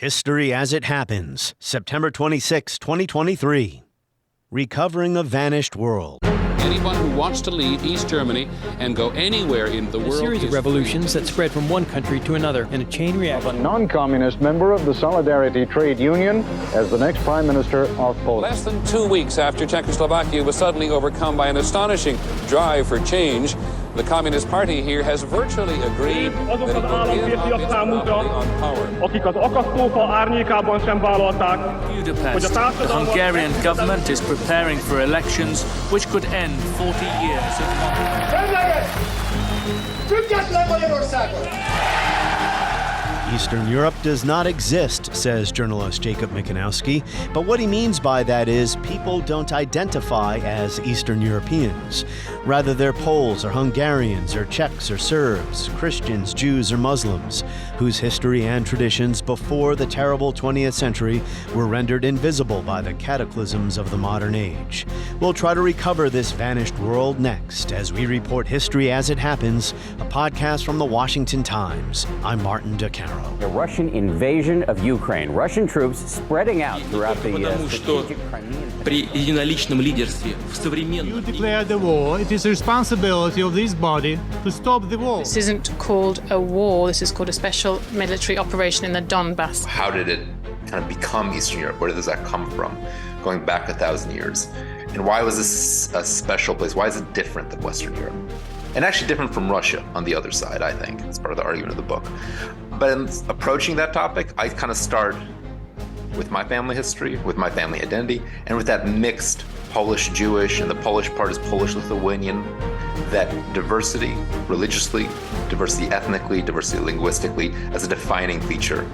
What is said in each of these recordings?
History as It Happens, September 26, 2023. Recovering a Vanished World. Anyone who wants to leave East Germany and go anywhere in the world. A series of revolutions that spread from one country to another in a chain reaction. Of a non-communist member of the Solidarity Trade Union as the next Prime Minister of Poland. Less than 2 weeks after Czechoslovakia was suddenly overcome by an astonishing drive for change, the Communist Party here has virtually agreed that it will give up its monopoly on power. Budapest, the Hungarian government is preparing for elections which could end 40 years of Eastern Europe does not exist, says journalist Jacob Mikanowski. But what he means by that is people don't identify as Eastern Europeans. Rather, they're Poles or Hungarians or Czechs or Serbs, Christians, Jews or Muslims, whose history and traditions before the terrible 20th century were rendered invisible by the cataclysms of the modern age. We'll try to recover this vanished world next as we report History as It Happens, a podcast from the Washington Times. I'm Martin DeCaro. The Russian invasion of Ukraine. Russian troops spreading out throughout the strategic Crimean. You declare the war. It is the responsibility of this body to stop the war. This isn't called a war. This is called a special military operation in the Donbass. How did it kind of become Eastern Europe? Where does that come from? Going back 1,000 years. And why was this a special place? Why is it different than Western Europe? And actually different from Russia on the other side, I think. It's part of the argument of the book. But in approaching that topic, I kind of start with my family history, with my family identity, and with that mixed Polish-Jewish, and the Polish part is Polish-Lithuanian, that diversity religiously, diversity ethnically, diversity linguistically, as a defining feature.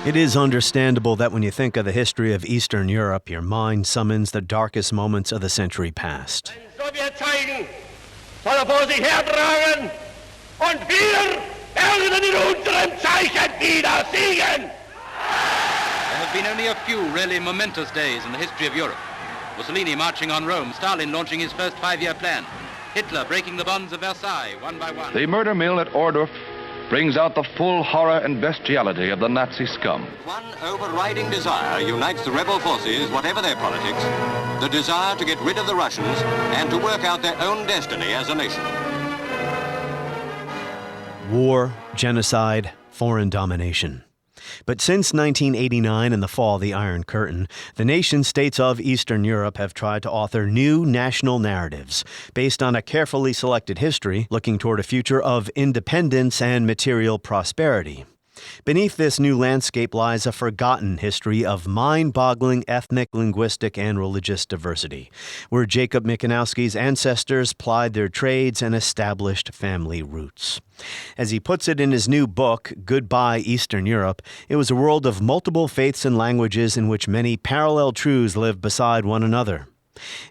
It is understandable that when you think of the history of Eastern Europe, your mind summons the darkest moments of the century past. Und wir werden in unserem Zeichen wieder siegen! There have been only a few really momentous days in the history of Europe. Mussolini marching on Rome, Stalin launching his first five-year plan, Hitler breaking the bonds of Versailles one by one. The murder mill at Ohrdruf brings out the full horror and bestiality of the Nazi scum. One overriding desire unites the rebel forces, whatever their politics, the desire to get rid of the Russians and to work out their own destiny as a nation. War, genocide, foreign domination. But since 1989 and the fall of the Iron Curtain, the nation-states of Eastern Europe have tried to author new national narratives based on a carefully selected history looking toward a future of independence and material prosperity. Beneath this new landscape lies a forgotten history of mind-boggling ethnic, linguistic, and religious diversity, where Jacob Mikanowski's ancestors plied their trades and established family roots. As he puts it in his new book, Goodbye Eastern Europe, it was a world of multiple faiths and languages in which many parallel truths live beside one another.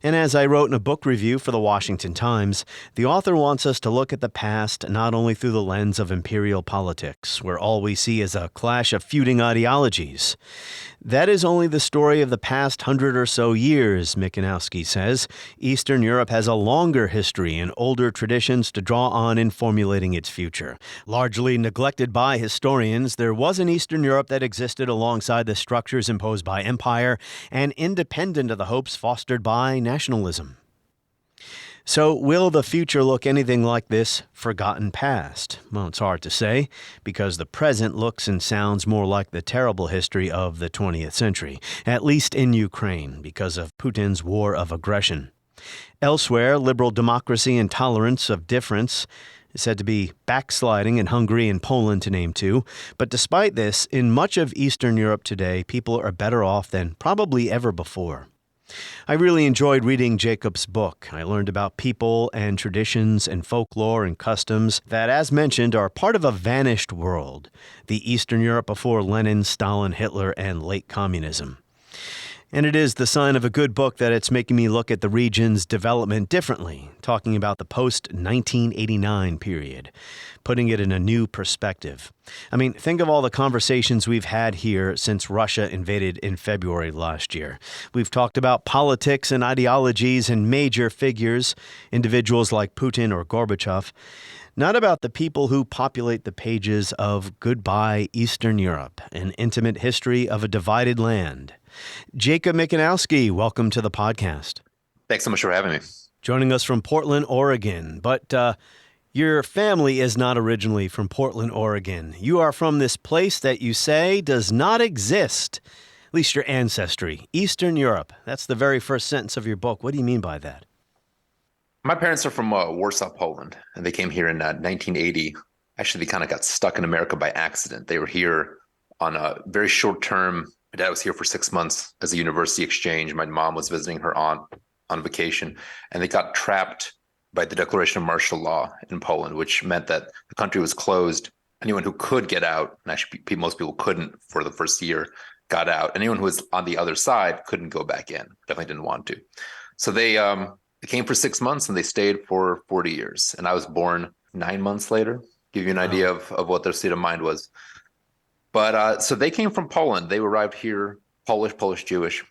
And as I wrote in a book review for the Washington Times, the author wants us to look at the past not only through the lens of imperial politics, where all we see is a clash of feuding ideologies. That is only the story of the past 100 or so years, Mikanowski says. Eastern Europe has a longer history and older traditions to draw on in formulating its future. Largely neglected by historians, there was an Eastern Europe that existed alongside the structures imposed by empire and independent of the hopes fostered by nationalism. So will the future look anything like this forgotten past? Well, it's hard to say, because the present looks and sounds more like the terrible history of the 20th century, at least in Ukraine, because of Putin's war of aggression. Elsewhere, liberal democracy and tolerance of difference is said to be backsliding in Hungary and Poland, to name two. But despite this, in much of Eastern Europe today, people are better off than probably ever before. I really enjoyed reading Jacob's book. I learned about people and traditions and folklore and customs that, as mentioned, are part of a vanished world, the Eastern Europe before Lenin, Stalin, Hitler, and late communism. And it is the sign of a good book that it's making me look at the region's development differently, talking about the post-1989 period, putting it in a new perspective. I mean, think of all the conversations we've had here since Russia invaded in February last year. We've talked about politics and ideologies and major figures, individuals like Putin or Gorbachev. not about the people who populate the pages of Goodbye Eastern Europe, an intimate history of a divided land. Jacob Mikanowski, welcome to the podcast. Thanks so much for having me. Joining us from Portland, Oregon. But your family is not originally from Portland, Oregon. You are from this place that you say does not exist, at least your ancestry, Eastern Europe. That's the very first sentence of your book. What do you mean by that? My parents are from Warsaw, Poland, and they came here in 1980. Actually, they kind of got stuck in America by accident. They were here on a very short term. My dad was here for 6 months as a university exchange. My mom was visiting her aunt on vacation, and they got trapped by the declaration of martial law in Poland, which meant that the country was closed. Anyone who could get out, and actually most people couldn't for the first year, got out. Anyone who was on the other side couldn't go back in, definitely didn't want to. So they came for 6 months and they stayed for 40 years. And I was born 9 months later, give you an idea of what their state of mind was. But so they came from Poland. They arrived here, Polish, Jewish,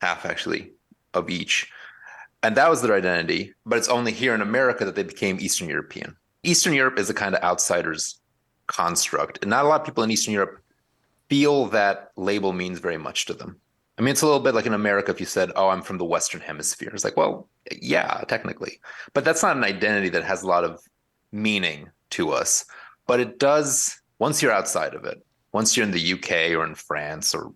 half actually of each. And that was their identity. But it's only here in America that they became Eastern European. Eastern Europe is a kind of outsider's construct. And not a lot of people in Eastern Europe feel that label means very much to them. I mean, it's a little bit like in America, if you said, oh, I'm from the Western Hemisphere. It's like, well, yeah, technically. But that's not an identity that has a lot of meaning to us. But it does, once you're outside of it, once you're in the UK or in France or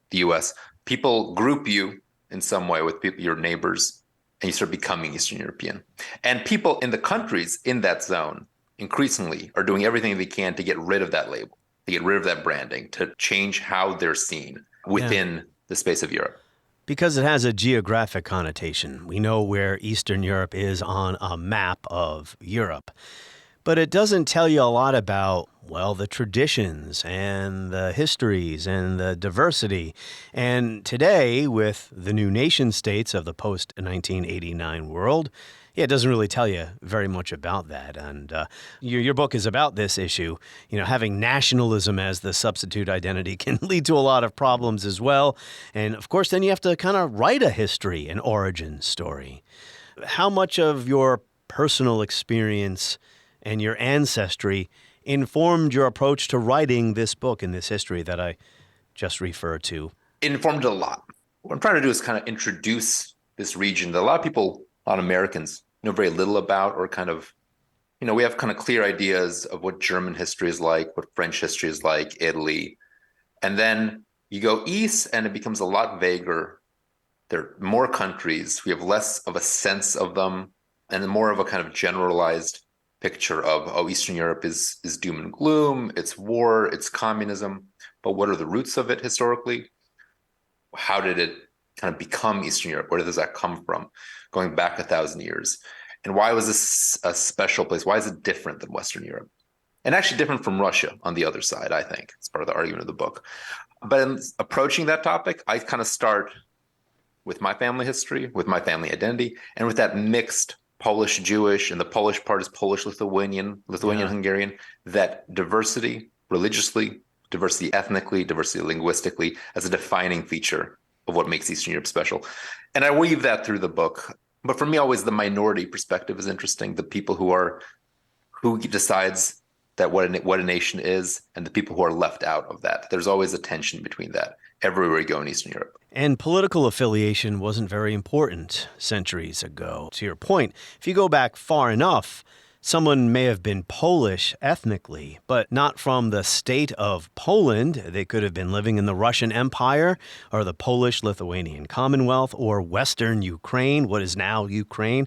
the US, people group you in some way with people, your neighbors, and you start becoming Eastern European. And people in the countries in that zone increasingly are doing everything they can to get rid of that label, to get rid of that branding, to change how they're seen within the space of Europe. Because it has a geographic connotation. We know where Eastern Europe is on a map of Europe. But it doesn't tell you a lot about, well, the traditions and the histories and the diversity. And today, with the new nation states of the post-1989 world, it doesn't really tell you very much about that. And your book is about this issue. You know, having nationalism as the substitute identity can lead to a lot of problems as well. And of course, then you have to kind of write a history, an origin story. How much of your personal experience and your ancestry informed your approach to writing this book and this history that I just referred to? It informed it a lot. What I'm trying to do is kind of introduce this region that a lot of people, a lot of Americans, know very little about, or kind of, you know, we have kind of clear ideas of what German history is like, what French history is like, Italy. And then you go east and it becomes a lot vaguer. There are more countries. We have less of a sense of them and more of a kind of generalized picture of, oh, Eastern Europe is doom and gloom, it's war, it's communism. But what are the roots of it historically? How did it kind of become Eastern Europe? Where does that come from? Going back 1,000 years. And why was this a special place? Why is it different than Western Europe? And actually different from Russia on the other side, I think. It's part of the argument of the book. But in approaching that topic, I kind of start with my family history, with my family identity, and with that mixed Polish, Jewish, and the Polish part is Polish, Lithuanian, Hungarian, that diversity religiously, diversity ethnically, diversity linguistically as a defining feature of what makes Eastern Europe special. And I weave that through the book. But for me, always the minority perspective is interesting. The people who decides that what a nation is, and the people who are left out of that. There's always a tension between that everywhere you go in Eastern Europe. And political affiliation wasn't very important centuries ago. To your point, if you go back far enough, someone may have been Polish ethnically, but not from the state of Poland. They could have been living in the Russian Empire or the Polish-Lithuanian Commonwealth or Western Ukraine, what is now Ukraine.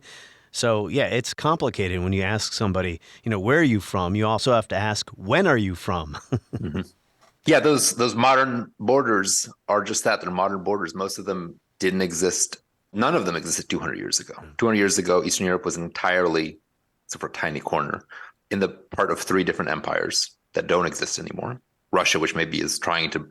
So, yeah, it's complicated when you ask somebody, you know, where are you from? You also have to ask, when are you from? Mm-hmm. Yeah, those modern borders are just that. They're modern borders. Most of them didn't exist. None of them existed 200 years ago. 200 years ago, Eastern Europe was entirely, except for a tiny corner, in the part of 3 different empires that don't exist anymore. Russia, which maybe is trying to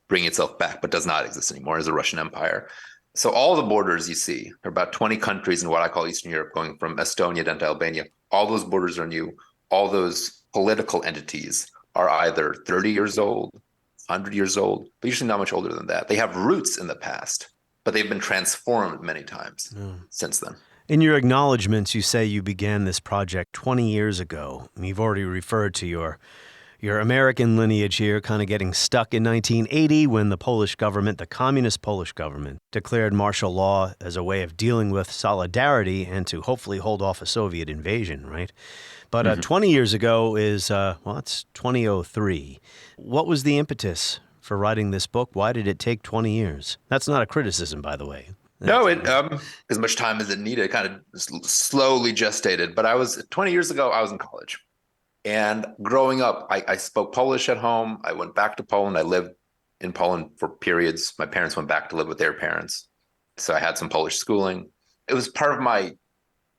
bring itself back, but does not exist anymore, is a Russian empire. So all the borders you see, there are about 20 countries in what I call Eastern Europe, going from Estonia down to Albania. All those borders are new. All those political entities are either 30 years old, 100 years old, but usually not much older than that. They have roots in the past, but they've been transformed many times since then. In your acknowledgments, you say you began this project 20 years ago. You've already referred to your American lineage here, kind of getting stuck in 1980 when the Polish government, the communist Polish government, declared martial law as a way of dealing with solidarity and to hopefully hold off a Soviet invasion, right? But 20 years ago is, it's 2003. What was the impetus for writing this book? Why did it take 20 years? That's not a criticism, by the way. No, as much time as it needed, kind of slowly gestated. But 20 years ago, I was in college. And growing up, I spoke Polish at home. I went back to Poland. I lived in Poland for periods. My parents went back to live with their parents. So I had some Polish schooling. It was part of my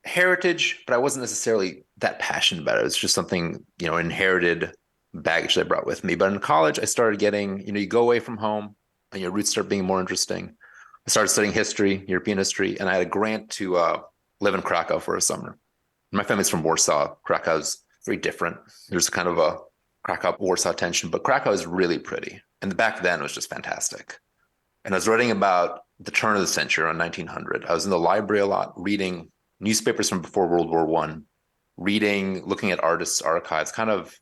heritage, but I wasn't necessarily that passionate about it. It was just something, inherited baggage that I brought with me. But in college, I started getting, you go away from home and your roots start being more interesting. I started studying history, European history, and I had a grant to live in Krakow for a summer. My family's from Warsaw. Krakow's very different. There's kind of a Krakow-Warsaw tension, but Krakow is really pretty. And back then it was just fantastic. And I was writing about the turn of the century, around 1900. I was in the library a lot, reading newspapers from before World War I, looking at artists' archives, kind of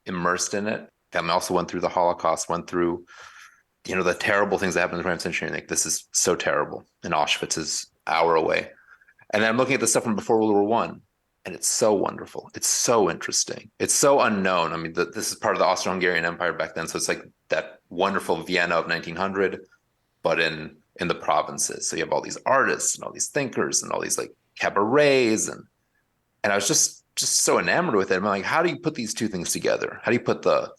immersed in it. And I also went through the Holocaust, went through the terrible things that happened in the 20th century. And like, this is so terrible. And Auschwitz is an hour away. And then I'm looking at the stuff from before World War I, and it's so wonderful. It's so interesting. It's so unknown. I mean, this is part of the Austro-Hungarian Empire back then. So it's like that wonderful Vienna of 1900, but in the provinces. So you have all these artists and all these thinkers and all these like cabarets. And I was just so enamored with it. I'm like, how do you put these two things together? How do you put the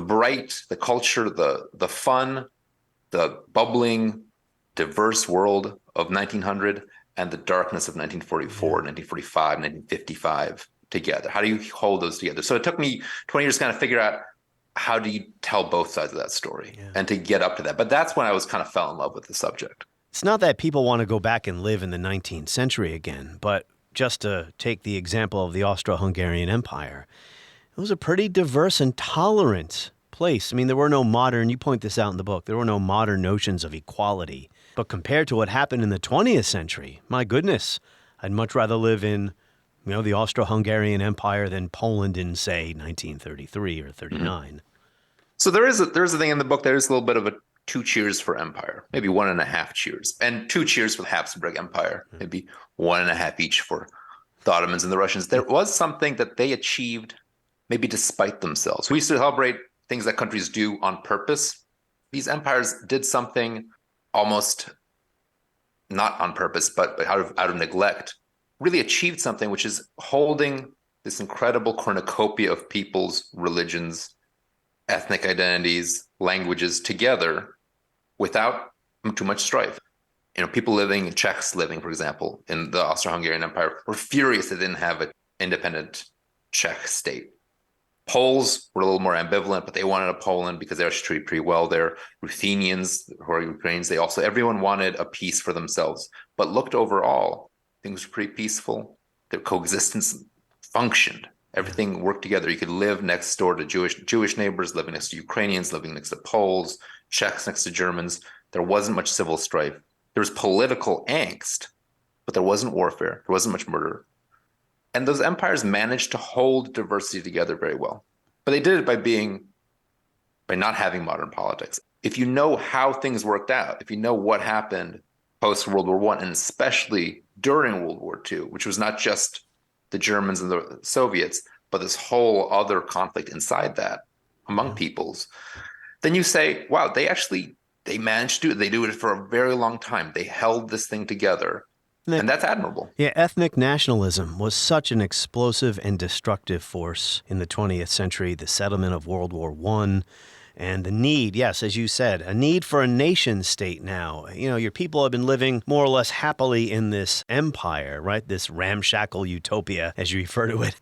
bright, the culture, the fun, the bubbling, diverse world of 1900 and the darkness of 1944, 1945, 1955 together? How do you hold those together? So it took me 20 years to kind of figure out, how do you tell both sides of that story and to get up to that? But that's when I was kind of fell in love with the subject. It's not that people want to go back and live in the 19th century again, but just to take the example of the Austro-Hungarian Empire, it was a pretty diverse and tolerant place. I mean, there were no modern, you point this out in the book, there were no modern notions of equality. But compared to what happened in the 20th century, my goodness, I'd much rather live in, the Austro-Hungarian Empire than Poland in, say, 1933 or 39. So there is a thing in the book, there is a little bit of a 2 cheers for empire, maybe 1.5 cheers, and 2 cheers for the Habsburg Empire, maybe 1.5 each for the Ottomans and the Russians. There was something that they achieved, maybe despite themselves. We used to celebrate things that countries do on purpose. These empires did something almost not on purpose, but out of neglect, really achieved something, which is holding this incredible cornucopia of peoples, religions, ethnic identities, languages together without too much strife. Czechs living, for example, in the Austro-Hungarian Empire were furious they didn't have an independent Czech state. Poles were a little more ambivalent, but they wanted a Poland because they were treated pretty well there. Ruthenians, who are Ukrainians, everyone wanted a peace for themselves. But looked overall, things were pretty peaceful. Their coexistence functioned. Everything worked together. You could live next door to Jewish neighbors, living next to Ukrainians, living next to Poles, Czechs next to Germans. There wasn't much civil strife. There was political angst, but there wasn't warfare. There wasn't much murder. And those empires managed to hold diversity together very well. But they did it by not having modern politics. If you know how things worked out, if you know what happened post-World War I, and especially during World War II, which was not just the Germans and the Soviets, but this whole other conflict inside that among peoples, then you say, wow, they managed to do it. They do it for a very long time. They held this thing together. And that's admirable. Yeah, ethnic nationalism was such an explosive and destructive force in the 20th century, the settlement of World War I, and the need, yes, as you said, a need for a nation state now. Your people have been living more or less happily in this empire, right? This ramshackle utopia, as you refer to it.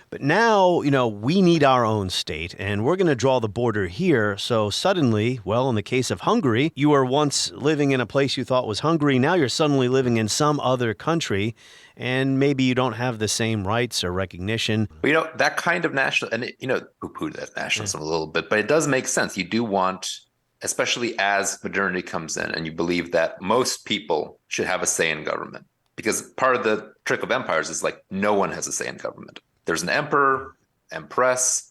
But now, we need our own state, and we're going to draw the border here. So suddenly, in the case of Hungary, you were once living in a place you thought was Hungary. Now you're suddenly living in some other country, and maybe you don't have the same rights or recognition. Well, that kind of national, and poo-poo that nationalism a little bit, but it does make sense. You do want, especially as modernity comes in, and you believe that most people should have a say in government. Because part of the trick of empires is like no one has a say in government. There's an emperor, empress,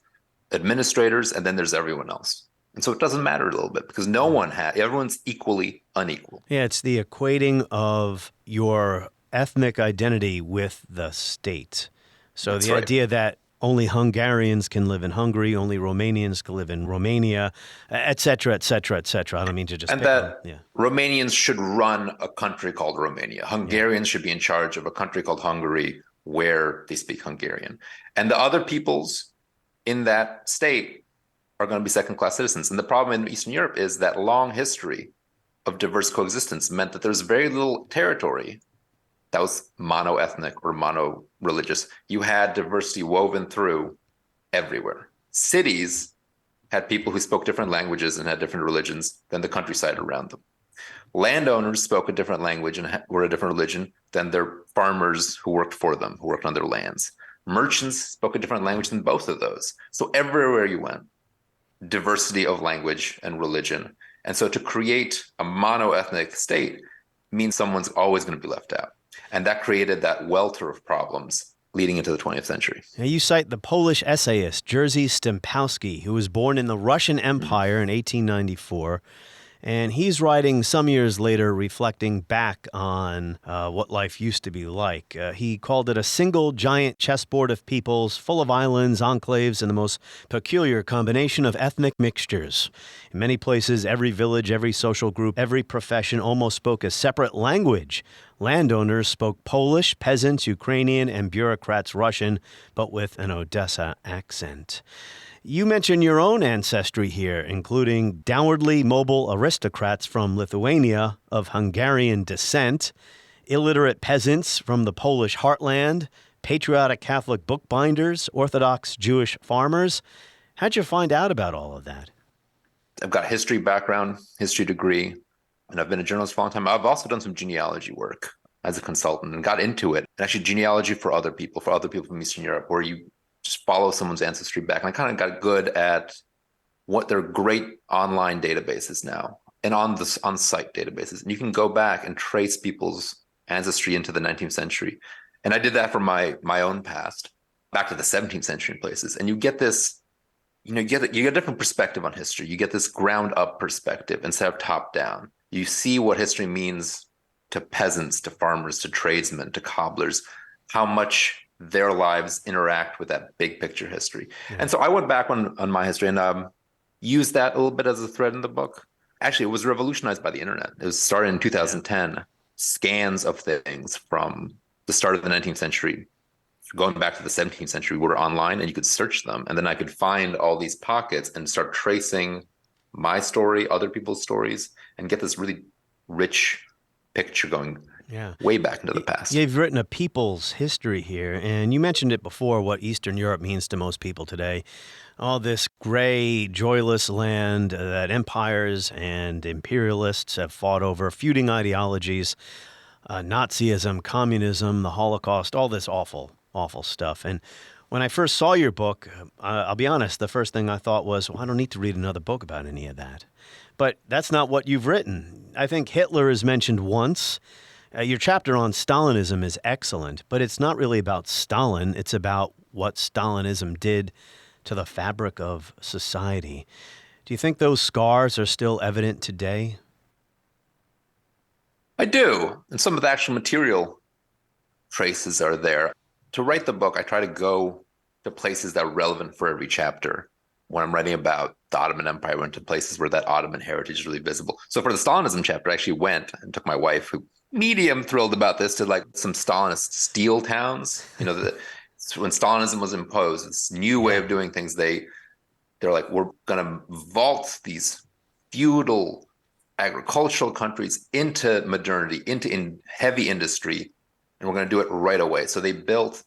administrators, and then there's everyone else. And so it doesn't matter a little bit because everyone's equally unequal. Yeah, it's the equating of your ethnic identity with the state. So That's the right. idea that only Hungarians can live in Hungary, only Romanians can live in Romania, et cetera, et cetera, et cetera. I don't mean to just And that Romanians should run a country called Romania. Hungarians should be in charge of a country called Hungary where they speak Hungarian. And the other peoples in that state are going to be second-class citizens. And the problem in Eastern Europe is that long history of diverse coexistence meant that there's very little territory that was mono-ethnic or mono-religious. You had diversity woven through everywhere. Cities had people who spoke different languages and had different religions than the countryside around them. Landowners spoke a different language and were a different religion than their farmers who worked for them, who worked on their lands. Merchants spoke a different language than both of those. So everywhere you went, diversity of language and religion. And so to create a mono-ethnic state means someone's always going to be left out. And that created that welter of problems leading into the 20th century. Now you cite the Polish essayist Jerzy Stlinism, who was born in the Russian Empire in 1894. And he's writing some years later, reflecting back on what life used to be like. He called it a single giant chessboard of peoples, full of islands, enclaves, and the most peculiar combination of ethnic mixtures. In many places, every village, every social group, every profession almost spoke a separate language. Landowners spoke Polish, peasants Ukrainian, and bureaucrats Russian, but with an Odessa accent. You mention your own ancestry here, including downwardly mobile aristocrats from Lithuania of Hungarian descent, illiterate peasants from the Polish heartland, patriotic Catholic bookbinders, Orthodox Jewish farmers. How'd you find out about all of that? I've got a history background, history degree, and I've been a journalist for a long time. I've also done some genealogy work as a consultant and got into it. And actually genealogy for other people from Eastern Europe, where you just follow someone's ancestry back. And I kind of got good at what their great online databases now and on-site databases. And you can go back and trace people's ancestry into the 19th century. And I did that for my own past, back to the 17th century in places. And you get this, you get a different perspective on history. You get this ground-up perspective instead of top-down. You see what history means to peasants, to farmers, to tradesmen, to cobblers, how much their lives interact with that big picture history. Yeah. And so I went back on my history and used that a little bit as a thread in the book. Actually, it was revolutionized by the internet. It was started in 2010. Yeah. Scans of things from the start of the 19th century, going back to the 17th century, were online and you could search them. And then I could find all these pockets and start tracing my story, other people's stories, and get this really rich picture going way back into the past. You've written a people's history here, and you mentioned it before, what Eastern Europe means to most people today. All this gray, joyless land that empires and imperialists have fought over, feuding ideologies, Nazism, communism, the Holocaust, all this awful, awful stuff. And when I first saw your book, I'll be honest, the first thing I thought was, well, I don't need to read another book about any of that. But that's not what you've written. I think Hitler is mentioned once. Your chapter on Stalinism is excellent, but it's not really about Stalin. It's about what Stalinism did to the fabric of society. Do you think those scars are still evident today? I do. And some of the actual material traces are there. To write the book, I try to go to places that are relevant for every chapter. When I'm writing about the Ottoman Empire, I went to places where that Ottoman heritage is really visible. So for the Stalinism chapter, I actually went and took my wife, who medium thrilled about this, to like some Stalinist steel towns. When Stalinism was imposed, this new way of doing things, they're like, we're going to vault these feudal agricultural countries into modernity, into heavy industry, and we're going to do it right away. So they built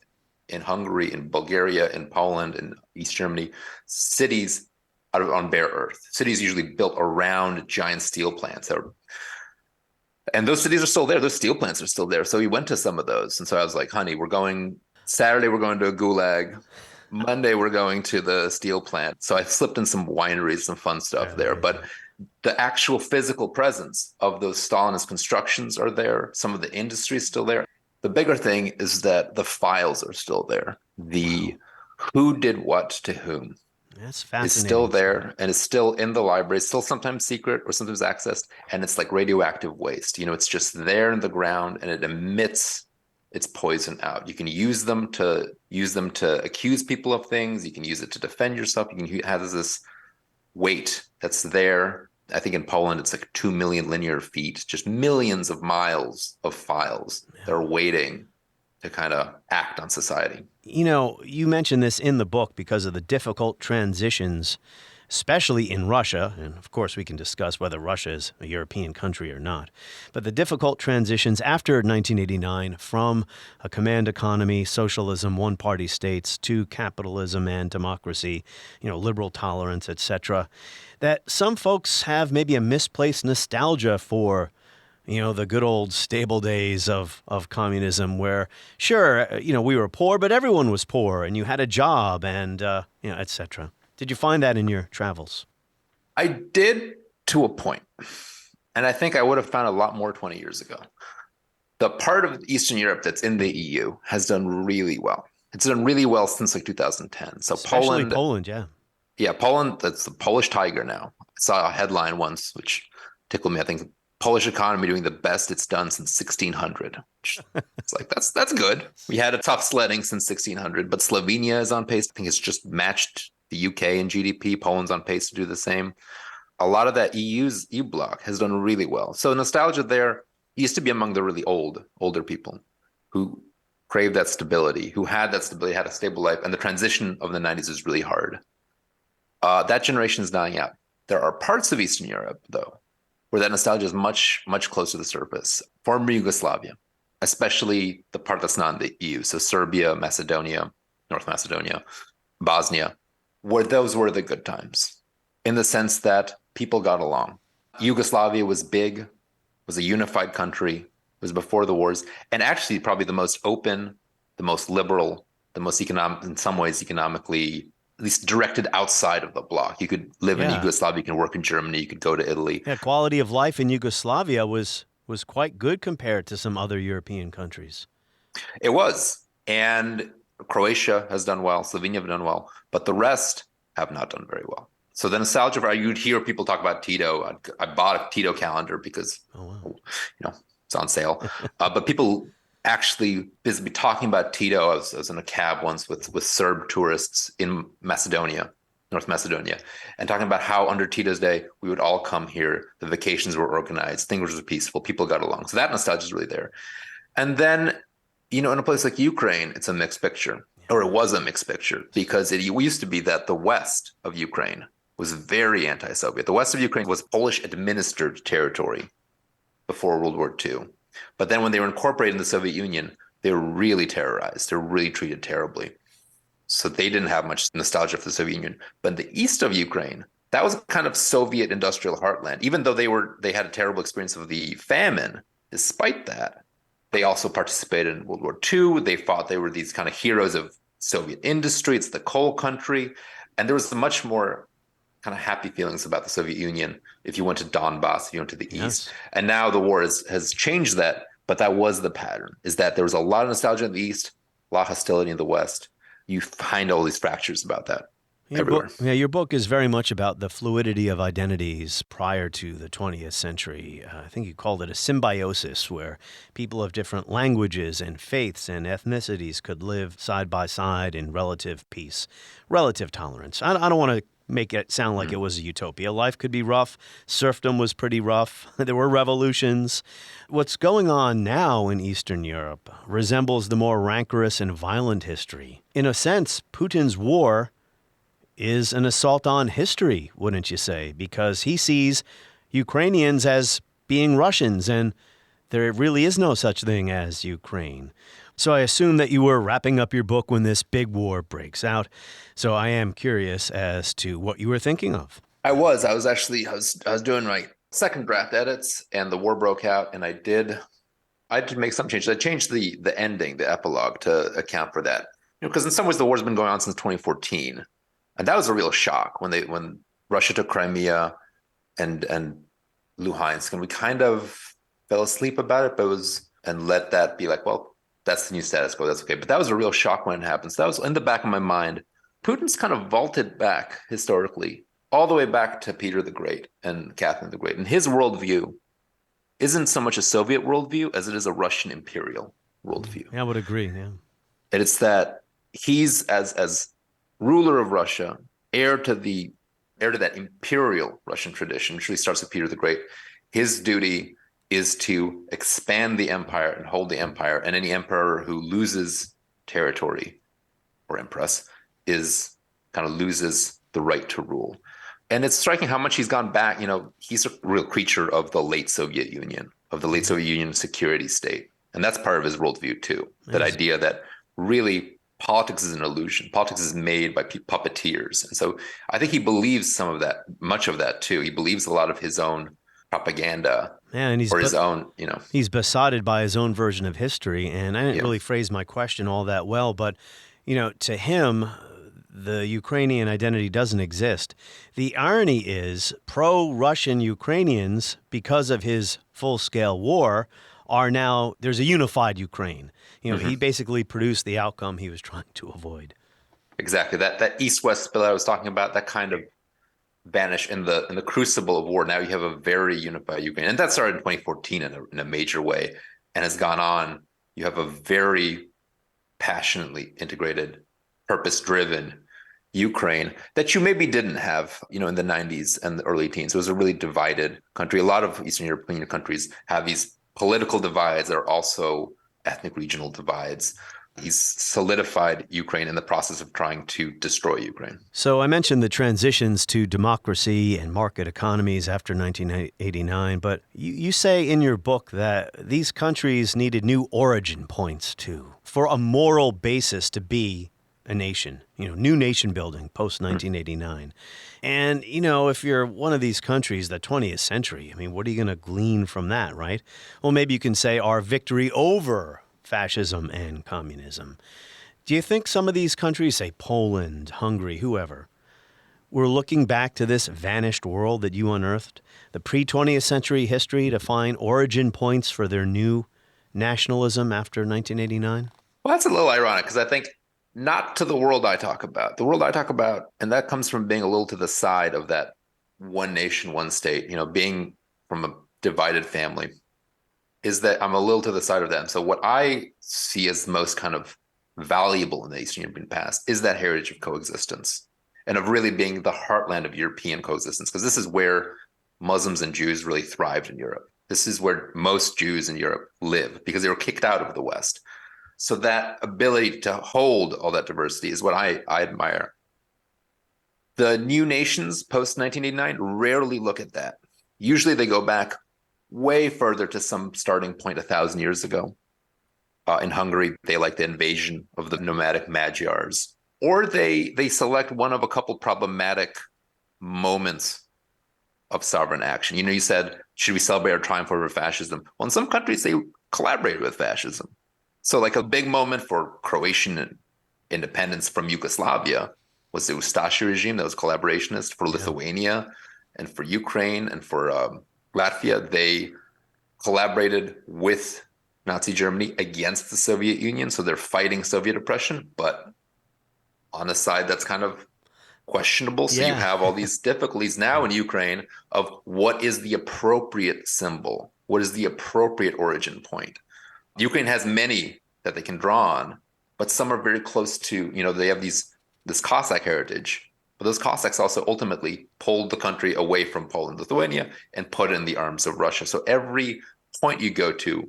in Hungary, in Bulgaria, in Poland, in East Germany, cities on bare earth. Cities usually built around giant steel plants. And those cities are still there. Those steel plants are still there. So we went to some of those. And so I was like, honey, Saturday we're going to a gulag. Monday we're going to the steel plant. So I slipped in some wineries, some fun stuff there. But the actual physical presence of those Stalinist constructions are there. Some of the industry is still there. The bigger thing is that the files are still there. The who did what to whom That's fascinating. is still there and is still in the library. It's still sometimes secret or sometimes accessed, and it's like radioactive waste. It's just there in the ground and it emits its poison out. You can use them to accuse people of things. You can use it to defend yourself. You can have this weight that's there. I think in Poland, it's like 2 million linear feet, just millions of miles of files that are waiting to kind of act on society. You mentioned this in the book because of the difficult transitions, especially in Russia. And of course, we can discuss whether Russia is a European country or not. But the difficult transitions after 1989 from a command economy, socialism, one-party states to capitalism and democracy, liberal tolerance, etc., that some folks have maybe a misplaced nostalgia for the good old stable days of communism where, sure, we were poor, but everyone was poor and you had a job and, et cetera. Did you find that in your travels? I did to a point. And I think I would have found a lot more 20 years ago. The part of Eastern Europe that's in the EU has done really well. It's done really well since like 2010. So especially Poland, yeah. Yeah, Poland, that's the Polish tiger now. I saw a headline once, which tickled me. I think Polish economy doing the best it's done since 1600. It's like, that's good. We had a tough sledding since 1600, but Slovenia is on pace. I think it's just matched the UK in GDP. Poland's on pace to do the same. A lot of that EU bloc has done really well. So nostalgia there used to be among the really older people who craved that stability, who had that stability, had a stable life. And the transition of the 90s is really hard. That generation is dying out. There are parts of Eastern Europe, though, where that nostalgia is much, much closer to the surface. Former Yugoslavia, especially the part that's not in the EU. So Serbia, Macedonia, North Macedonia, Bosnia, where those were the good times in the sense that people got along. Yugoslavia was big, was a unified country, was before the wars, and actually probably the most open, the most liberal, the most economic, in some ways economically, at least directed outside of the bloc. You could live in Yugoslavia, you can work in Germany, you could go to Italy. Yeah, quality of life in Yugoslavia was quite good compared to some other European countries. It was. And Croatia has done well, Slovenia have done well, but the rest have not done very well. So the nostalgia, you'd hear people talk about Tito. I bought a Tito calendar because, it's on sale. But people actually be talking about Tito. I was in a cab once with Serb tourists in Macedonia, North Macedonia, and talking about how under Tito's day, we would all come here. The vacations were organized. Things were peaceful. People got along. So that nostalgia is really there. And then, in a place like Ukraine, it's a mixed picture, or it was a mixed picture, because it used to be that the west of Ukraine was very anti-Soviet. The west of Ukraine was Polish-administered territory before World War II. But then when they were incorporated in the Soviet Union, they were really terrorized. They were really treated terribly. So they didn't have much nostalgia for the Soviet Union. But the east of Ukraine, that was kind of Soviet industrial heartland. Even though they had a terrible experience of the famine, despite that, they also participated in World War II. They fought. They were these kind of heroes of Soviet industry. It's the coal country. And there was much more kind of happy feelings about the Soviet Union if you went to Donbass, if you went to the east. And now the war has changed that, but that was the pattern, is that there was a lot of nostalgia in the east, a lot of hostility in the west. You find all these fractures about that everywhere. Your book is very much about the fluidity of identities prior to the 20th century. I think you called it a symbiosis, where people of different languages and faiths and ethnicities could live side by side in relative peace, relative tolerance. I don't want to make it sound like it was a utopia. Life could be rough. Serfdom was pretty rough. There were revolutions. What's going on now in Eastern Europe resembles the more rancorous and violent history. In a sense, Putin's war is an assault on history, wouldn't you say? Because he sees Ukrainians as being Russians, and there really is no such thing as Ukraine. So I assume that you were wrapping up your book when this big war breaks out. So I am curious as to what you were thinking of. I was doing my second draft edits, and the war broke out, and I had to make some changes. I changed the ending, the epilogue, to account for that. Because in some ways the war's been going on since 2014, and that was a real shock when Russia took Crimea and Luhansk, and we kind of fell asleep about it, and let that be like, well, that's the new status quo. That's okay. But that was a real shock when it happened. So that was in the back of my mind. Putin's kind of vaulted back historically, all the way back to Peter the Great and Catherine the Great. And his worldview isn't so much a Soviet worldview as it is a Russian imperial worldview. Yeah, I would agree, yeah. And it's that he's, as ruler of Russia, heir to that imperial Russian tradition, which really starts with Peter the Great. His duty is to expand the empire and hold the empire, and any emperor who loses territory or empress loses the right to rule. And it's striking how much he's gone back. He's a real creature of the late Soviet Union, security state. And that's part of his worldview too. That idea that really politics is an illusion. Politics is made by puppeteers. And so I think he believes much of that too. He believes a lot of his own propaganda, and his own, He's besotted by his own version of history. And I didn't really phrase my question all that well, but, to him, the Ukrainian identity doesn't exist. The irony is pro-Russian Ukrainians, because of his full-scale war, are now, there's a unified Ukraine. He basically produced the outcome he was trying to avoid. Exactly. That East-West split I was talking about, that kind of vanished in the crucible of war. Now you have a very unified Ukraine. And that started in 2014 in a major way and has gone on. You have a very passionately integrated, purpose-driven Ukraine that you maybe didn't have, in the 90s and the early teens. It was a really divided country. A lot of Eastern European countries have these political divides that are also ethnic regional divides. He's solidified Ukraine in the process of trying to destroy Ukraine. So I mentioned the transitions to democracy and market economies after 1989, but you say in your book that these countries needed new origin points too, for a moral basis to be a nation, new nation building post 1989. And, if you're one of these countries, the 20th century, what are you going to glean from that, right? Well, maybe you can say our victory over fascism and communism. Do you think some of these countries, say Poland, Hungary, whoever, were looking back to this vanished world that you unearthed, the pre-20th century history, to find origin points for their new nationalism after 1989? Well, that's a little ironic because I think not to the world I talk about. The world I talk about, and that comes from being a little to the side of that one nation, one state, being from a divided family, is that I'm a little to the side of that. And so what I see as most kind of valuable in the Eastern European past is that heritage of coexistence and of really being the heartland of European coexistence, because this is where Muslims and Jews really thrived in Europe. This is where most Jews in Europe live because they were kicked out of the West. So that ability to hold all that diversity is what I admire. The new nations post-1989 rarely look at that. Usually they go back way further to some starting point 1,000 years ago. In Hungary, they like the invasion of the nomadic Magyars. Or they select one of a couple problematic moments of sovereign action. You said, should we celebrate our triumph over fascism? Well, in some countries, they collaborated with fascism. So like a big moment for Croatian independence from Yugoslavia was the Ustashi regime that was collaborationist. For Lithuania and for Ukraine and for Latvia, they collaborated with Nazi Germany against the Soviet Union. So they're fighting Soviet oppression, but on a side that's kind of questionable. So you have all these difficulties now in Ukraine of what is the appropriate symbol? What is the appropriate origin point? Ukraine has many that they can draw on, but some are very close to, they have this Cossack heritage. But those Cossacks also ultimately pulled the country away from Poland, Lithuania, and put it in the arms of Russia. So every point you go to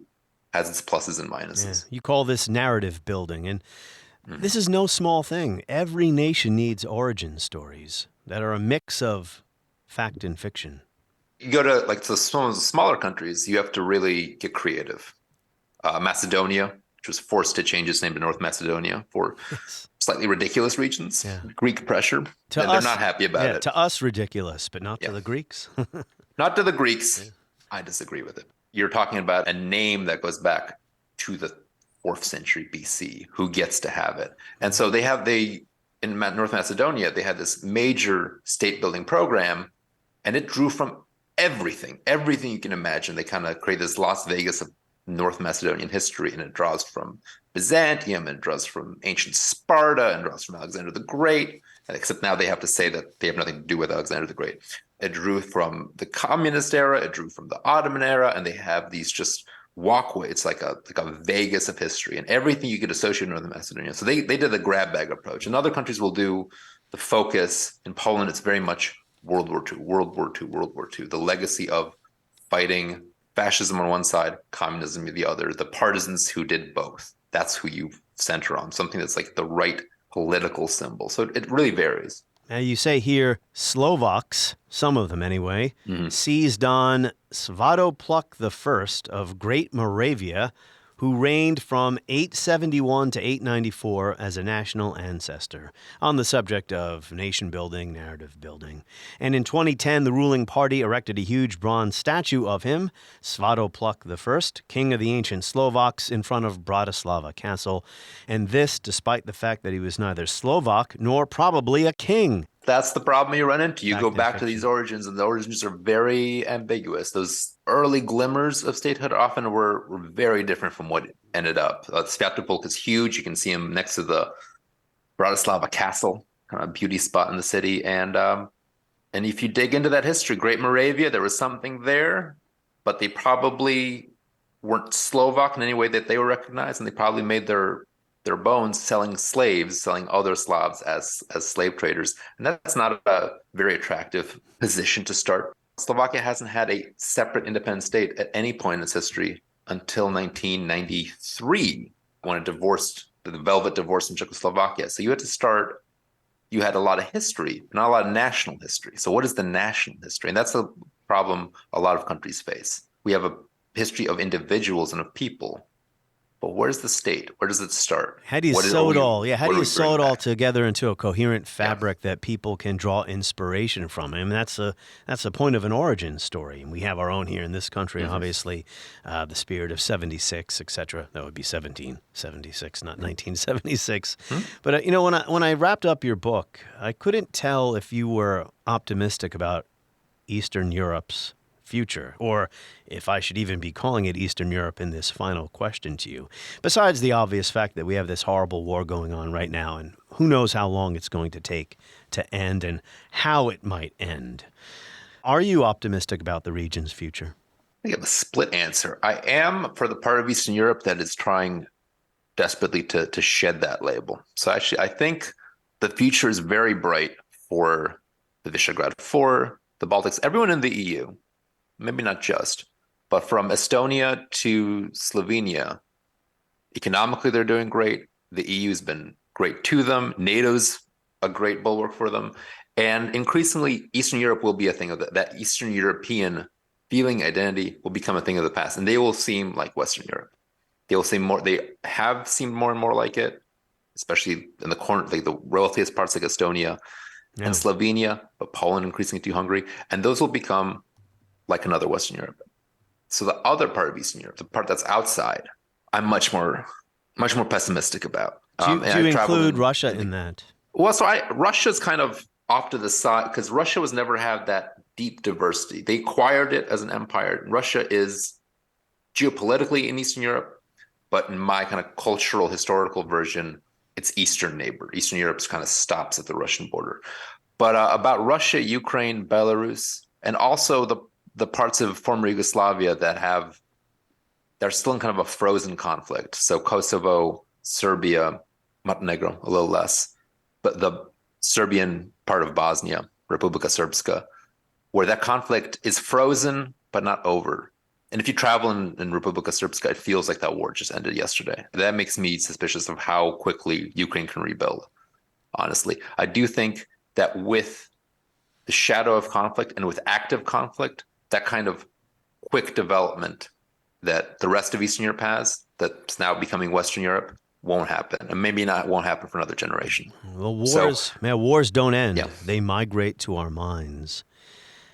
has its pluses and minuses. Yeah. You call this narrative building, and this is no small thing. Every nation needs origin stories that are a mix of fact and fiction. You go to some of the smaller countries, you have to really get creative. Macedonia, which was forced to change its name to North Macedonia for slightly ridiculous reasons. Yeah. Greek pressure. They're not happy about it. To us, ridiculous, but not to the Greeks. Not to the Greeks. Yeah. I disagree with it. You're talking about a name that goes back to the 4th century BC. Who gets to have it? And so in North Macedonia, they had this major state building program, and it drew from everything you can imagine. They kind of created this Las Vegas of North Macedonian history, and it draws from Byzantium, and it draws from ancient Sparta, and it draws from Alexander the Great, except now they have to say that they have nothing to do with Alexander the Great. It drew from the communist era, it drew from the Ottoman era, and they have these just walkways. It's like a Vegas of history, and everything you could associate with Northern Macedonia. So they did the grab bag approach, and other countries will do the focus. In Poland, it's very much World War II, World War II, World War II, the legacy of fighting fascism on one side, communism on the other, the partisans who did both. That's who you center on, something that's like the right political symbol. So it really varies. Now you say here Slovaks, some of them anyway, seized on Svatopluk I of Great Moravia, who reigned from 871 to 894 as a national ancestor, on the subject of nation building, narrative building. And in 2010, the ruling party erected a huge bronze statue of him, Svatopluk I, king of the ancient Slovaks, in front of Bratislava Castle. And this despite the fact that he was neither Slovak nor probably a king. That's the problem you run into. You go back to these origins, and the origins are very ambiguous. Those early glimmers of statehood often were very different from what ended up. Svatopluk is huge. You can see him next to the Bratislava Castle, kind of a beauty spot in the city. And if you dig into that history, Great Moravia, there was something there, but they probably weren't Slovak in any way that they were recognized, and they probably made their bones selling slaves, selling other Slavs as slave traders. And that's not a very attractive position to start. Slovakia hasn't had a separate independent state at any point in its history until 1993, when it divorced, the Velvet divorce from Czechoslovakia. So you had a lot of history, not a lot of national history. So what is the national history? And that's a problem a lot of countries face. We have a history of individuals and of people. But where's the state? Where does it start? How do you sew it all? Yeah, how do you sew it all together into a coherent fabric that people can draw inspiration from? I mean, that's a point of an origin story. And we have our own here in this country, obviously, the spirit of 76, etc. That would be 1776, not 1976. But when I wrapped up your book, I couldn't tell if you were optimistic about Eastern Europe's future, or if I should even be calling it Eastern Europe in this final question to you. Besides the obvious fact that we have this horrible war going on right now, and who knows how long it's going to take to end and how it might end. Are you optimistic about the region's future? I have a split answer. I am for the part of Eastern Europe that is trying desperately to shed that label. So actually, I think the future is very bright for the Visegrad 4, the Baltics, everyone in the EU. Maybe not just, but from Estonia to Slovenia, economically they're doing great. The EU's been great to them. NATO's a great bulwark for them. And increasingly, Eastern Europe will be a thing of that Eastern European feeling, identity will become a thing of the past. And they will seem like Western Europe. They will seem more, they have seemed more and more like it, especially in the corner, like the wealthiest parts like Estonia and Slovenia, but Poland increasingly to Hungary. And those will become like another Western Europe. So the other part of Eastern Europe, the part that's outside, I'm much more pessimistic about. Do you include Russia in that? Well, so Russia's kind of off to the side because Russia was never had that deep diversity. They acquired it as an empire. Russia is geopolitically in Eastern Europe, but in my kind of cultural, historical version, it's Eastern neighbor. Eastern Europe kind of stops at the Russian border. But about Russia, Ukraine, Belarus, and also the parts of former Yugoslavia they're still in kind of a frozen conflict. So Kosovo, Serbia, Montenegro, a little less, but the Serbian part of Bosnia, Republika Srpska, where that conflict is frozen, but not over. And if you travel in Republika Srpska, it feels like that war just ended yesterday. That makes me suspicious of how quickly Ukraine can rebuild, honestly. I do think that with the shadow of conflict and with active conflict, that kind of quick development that the rest of Eastern Europe has, that's now becoming Western Europe, won't happen. And maybe not won't happen for another generation. Well, wars don't end. Yeah. They migrate to our minds.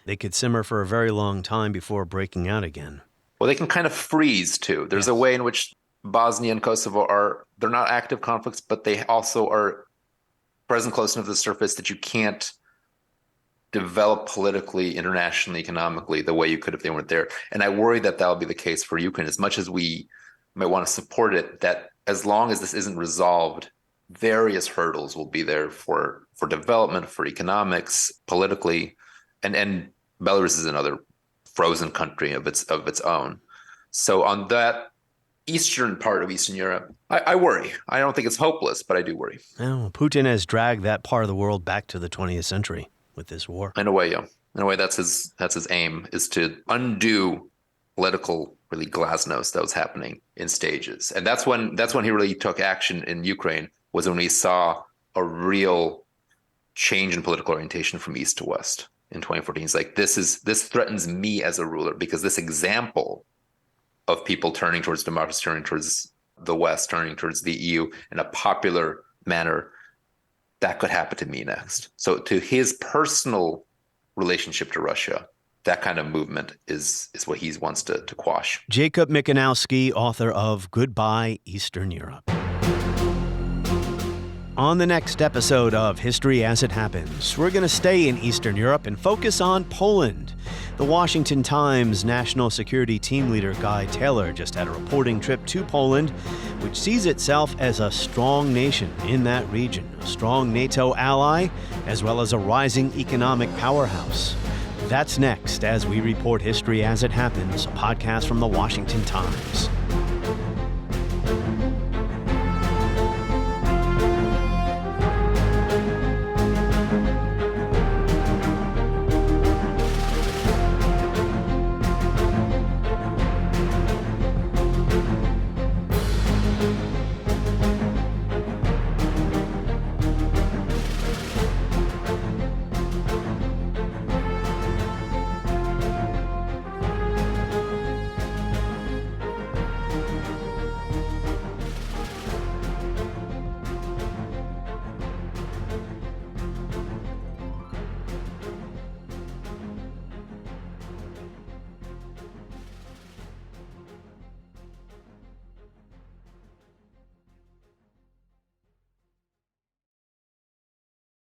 They could simmer for a very long time before breaking out again. Well, they can kind of freeze too. There's a way in which Bosnia and Kosovo they're not active conflicts, but they also are present close enough to the surface that you can't develop politically, internationally, economically the way you could if they weren't there. And I worry that that'll be the case for Ukraine. As much as we might want to support it, that as long as this isn't resolved, various hurdles will be there for development, for economics, politically, and Belarus is another frozen country of its own. So on that eastern part of Eastern Europe, I worry. I don't think it's hopeless, but I do worry. Well, Putin has dragged that part of the world back to the 20th century with this war. In a way, yeah. In a way, that's his aim, is to undo political really glasnost that was happening in stages. And that's when he really took action in Ukraine, was when we saw a real change in political orientation from east to west in 2014. It's like, this threatens me as a ruler, because this example of people turning towards democracy, turning towards the West, turning towards the EU in a popular manner, that could happen to me next. So to his personal relationship to Russia, that kind of movement is what he wants to quash. Jacob Mikanowski, author of Goodbye Eastern Europe. On the next episode of History as It Happens, we're going to stay in Eastern Europe and focus on Poland. The Washington Times national security team leader Guy Taylor just had a reporting trip to Poland, which sees itself as a strong nation in that region, a strong NATO ally, as well as a rising economic powerhouse. That's next as we report History as It Happens, a podcast from the Washington Times.